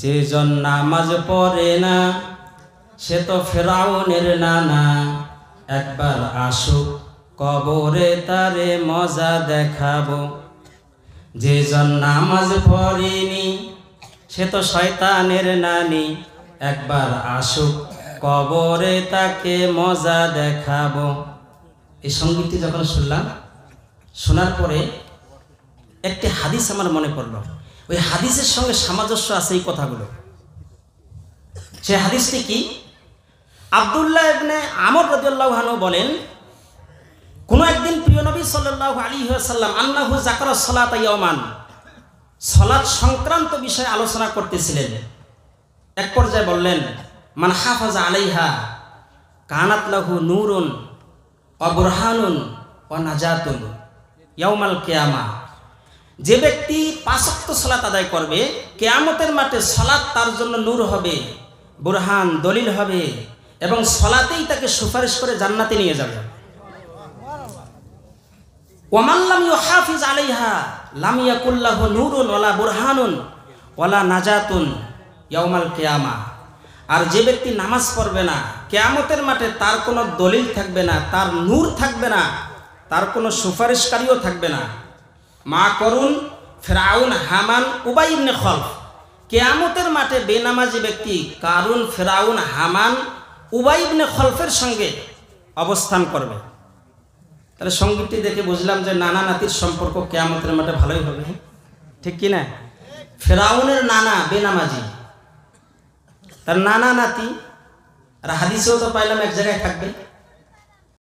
যে জন নামাজ পড়ে না সে তো ফেরাউনের নানা, একবার আসুক কবরে তারে মজা দেখাবো। যে জন নামাজ পড়েনি সে তো শয়তানের নানি, একবার আসুক কবরে তাকে মজা দেখাবো। এই সঙ্গীতটি যখন শুনলাম, শোনার পরে একটি হাদিস আমার মনে পড়ল। ওই হাদিসের সঙ্গে সামঞ্জস্য আছে এই কথাগুলো। সে হাদিসটি কি? আব্দুল্লাহ ইবনে আমর রাদিয়াল্লাহু আনহু বলেন, কোন একদিন প্রিয় নবী সাল্লাল্লাহু আলাইহি ওয়াসাল্লাম আন্নাহু যাকারা সালাতা ইয়াওমান, সালাত সংক্রান্ত বিষয়ে আলোচনা করতেছিলেন। এক পর্যায়ে বললেন, মান হাফাজা আলাইহা কানাত লাহু নূরুন ওয়া বুরহানুন ওয়া নাজাতুন ইয়াউমাল কিয়ামা। যে ব্যক্তি 5 ওয়াক্ত সালাত আদায় করবে, কিয়ামতের মাঠে সালাত তার জন্য নূর হবে, বুরহান দলিল হবে, এবং সালাতেই তাকে সুপারিশ করে জান্নাতে নিয়ে যাবে। ওয়া মান লাম ইউহাফিজ আলাইহা লাম ইয়াকুল লাহু নূরুন ওয়ালা বুরহানুন ওয়ালা নাজাতুন ইয়াউমাল কিয়ামা। আর যে ব্যক্তি নামাজ পড়বে না, কিয়ামতের মাঠে তার কোনো দলিল থাকবে না, তার নূর থাকবে না, তার কোনো সুপারিশকারীও থাকবে না। মা করুন ফেরাউন, হামান, উবাই ইবনে খলফ। কিয়ামতের মাঠে বেনামাজি ব্যক্তি কারুন, ফেরাউন, হামান, উবাই ইবনে খলফের সঙ্গে অবস্থান করবে। তাহলে সঙ্গীতটি দেখে বুঝলাম যে নানা নাতির সম্পর্ক কিয়ামতের মাঠে ভালোই হবে, ঠিক কি না? ফেরাউনের নানা বেনামাজি, তার নানা নাতি, আর হাদিসেও তো পাইলাম এক জায়গায় থাকবে।